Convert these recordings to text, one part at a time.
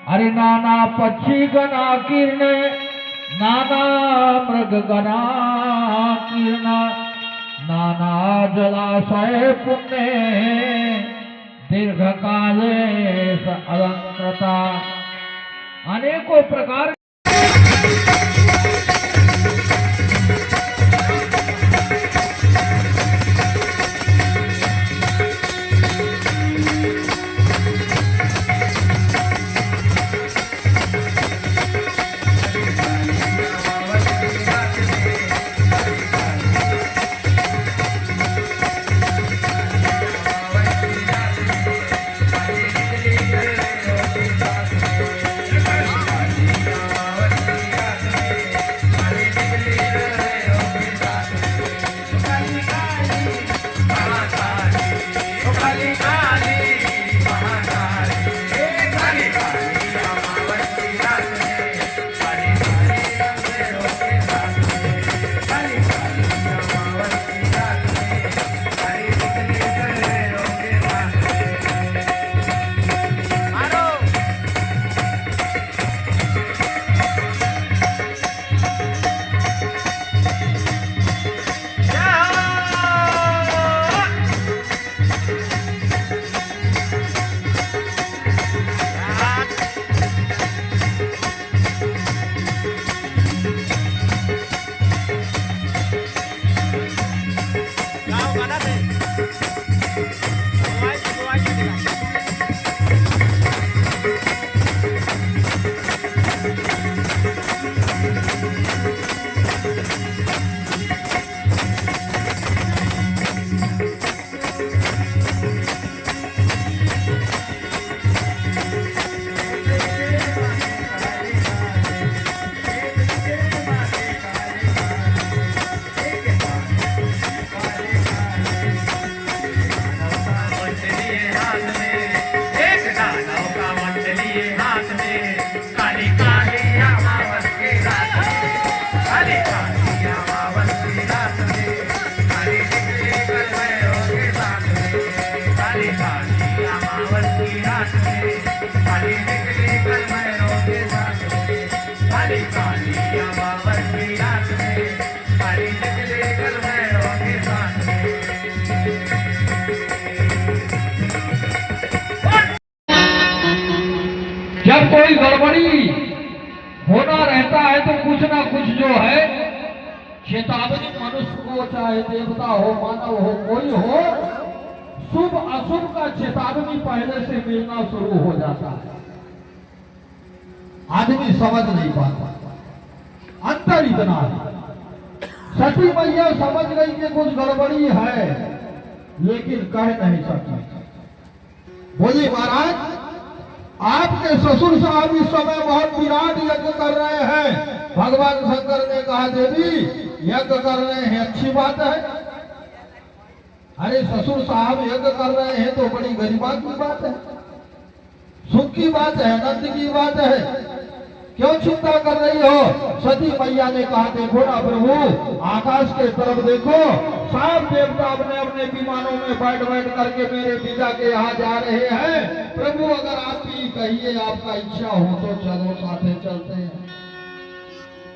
अरे नाना पक्षी गणा किरणे नाना मृग गणा किरण नाना जलाशय पुण्य दीर्घकाले अनंतता अनेकों प्रकार जब कोई गड़बड़ी होना रहता है तो कुछ ना कुछ जो है चेतावनी मनुष्य को, चाहे देवता हो मानव हो कोई हो, शुभ अशुभ का चेतावनी पहले से मिलना शुरू हो जाता है। आदमी समझ नहीं पाता, अंतर इतना है। सती मैया समझ गई कि कुछ गड़बड़ी है लेकिन कह नहीं सकती। बोली महाराज आपके ससुर साहब इस समय बहुत विराट यज्ञ कर रहे हैं। भगवान शंकर ने कहा देवी यज्ञ कर रहे हैं अच्छी बात है। अरे ससुर साहब यज्ञ कर रहे हैं तो बड़ी गरिमा की बात है, सुख की बात है, आनंद की बात है, क्यों चिंता कर रही हो। सती मैया ने कहा देखो ना प्रभु आकाश के तरफ देखो, सब देवता अपने अपने विमानों में बैठ बैठ करके मेरे पिता के यहाँ जा रहे हैं। प्रभु अगर आप भी कहिए आपका इच्छा हो तो चलो साथे चलते हैं,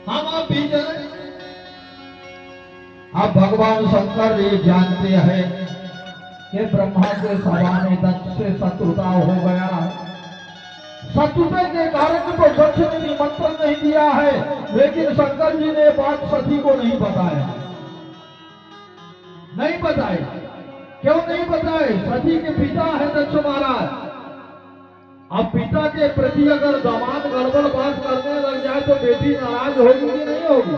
हम आप भी चले। अब भगवान शंकर ये जानते हैं कि ब्रह्मा के सभा में दक्ष से शत्रुता हो गया है। शत्रुता के कारण तो दक्ष ने निमंत्रण नहीं दिया है, लेकिन शंकर जी ने बात सती को नहीं बताया। नहीं बताए, क्यों नहीं बताए? सती के पिता है दक्ष महाराज। अब पिता के प्रति अगर दामाद गड़बड़ बात करने लग जाए तो बेटी नाराज होगी कि नहीं होगी?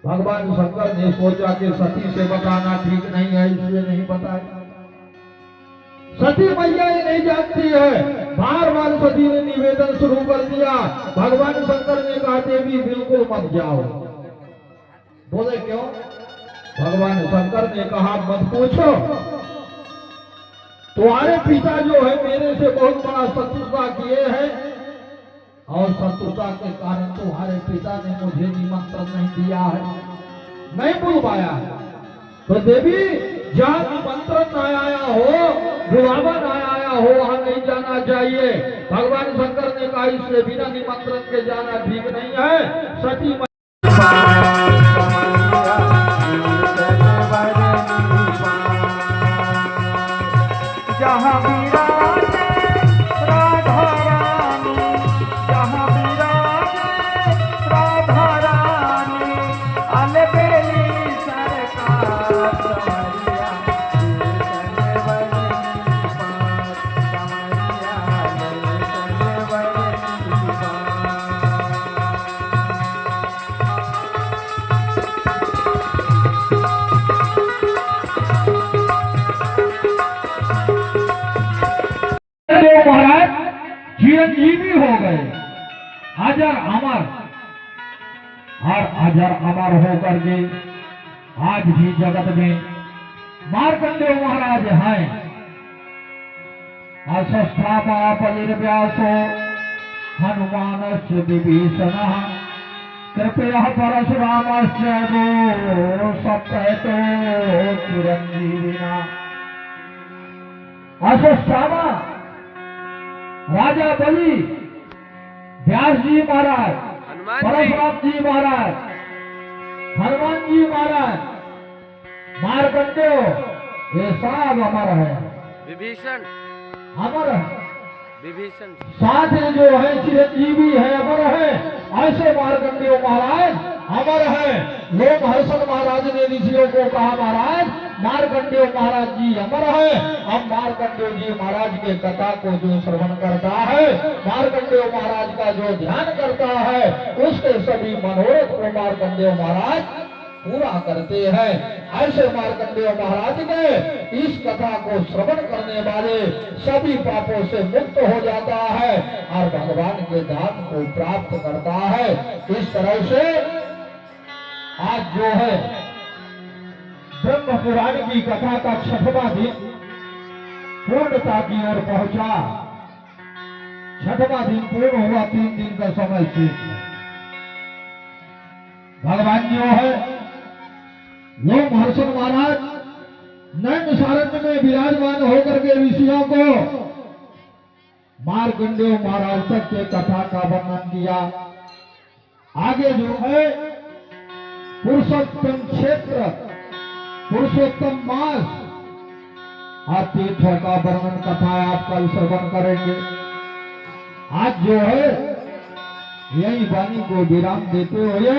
भगवान शंकर ने सोचा कि सती से बताना ठीक नहीं है, इसलिए नहीं बताया। सती मैया ये नहीं जानती है, बार बार सती ने निवेदन शुरू कर दिया। भगवान शंकर ने कहा देवी बिल्कुल मत जाओ। बोले क्यों? भगवान शंकर ने कहा मत पूछो, तुम्हारे पिता जो है मेरे से बहुत बड़ा शत्रुता किए हैं और शत्रुता के कारण तुम्हारे पिता ने मुझे निमंत्रण नहीं दिया है, नहीं बुलवाया है। तो देवी जहाँ निमंत्रण न आया हो, बुलावा न आया हो वहां नहीं जाना चाहिए। भगवान शंकर ने कहा इसलिए बिना निमंत्रण के जाना ठीक नहीं है। सती जहाँ विराजे राधा रानी, जहाँ विराजे राधा रानी, अलबेली सरकार समरिया महाराज चिरंजीवी हो गए, अजर अमर, और अजर अमर होकर के आज भी जगत में मार्कंडेय महाराज हैं। अशस्त्रापापलिर्व्यासो हनुमानस्य विभीषणः कृपया परशुरामस्य वो सप्तो चिरंजीविना। अशस्त्रामा राजा बलि, व्यास जी महाराज, परशुराम जी महाराज, हनुमान जी महाराज, मार्कंडेय, ये सब अमर है। विभीषण अमर है। विभीषण साथ में जो है चिरंजीवी है, अमर है। ऐसे मार्कंडेय महाराज अमर है। लोग हर्षण महाराज ने ऋषियों को कहा महाराज मार्कंडेय महाराज जी अमर है। अब मार्कंडेय जी महाराज के कथा को जो श्रवण करता है, मार्कंडेय महाराज का जो ध्यान करता है, उसके सभी मनोरथ को मार्कंडेय महाराज पूरा करते हैं। ऐसे मार्कंडेय महाराज ने इस कथा को श्रवण करने वाले सभी पापों से मुक्त हो जाता है और भगवान के धाम को प्राप्त करता है। इस तरह से आज जो है ब्रह्म पुराण की कथा का 6वां दिन पूर्णता की ओर पहुंचा। 6वां दिन पूर्ण हुआ, 3 दिन का समय शेष है। भगवान जो है लोग हर्षण महाराज नैन सारण्य में विराजमान होकर के ऋषियों को मार्कंडेय महाराज तक के कथा का वर्णन किया। आगे जो है पुरुषोत्तम क्षेत्र, पुरुषोत्तम मास और तीर्थों का वर्णन कथा आप कल श्रवण करेंगे। आज जो है यही वाणी को विराम देते हुए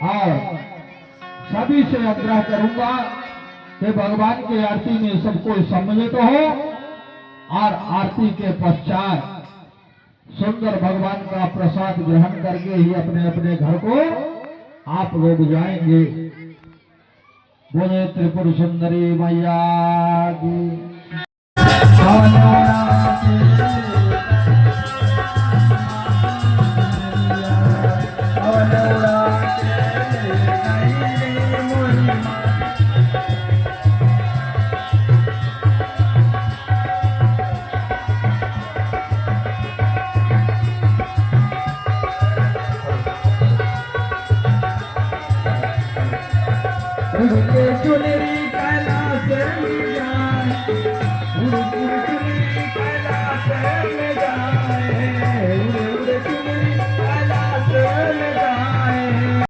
और सभी से आग्रह करूंगा कि भगवान की आरती में सबको सम्मिलित हो और आरती के पश्चात सुंदर भगवान का प्रसाद ग्रहण करके ही अपने अपने घर को आप लोग जाएंगे। बोले त्रिपुर सुंदरी मैया की। चुनरी कैलाश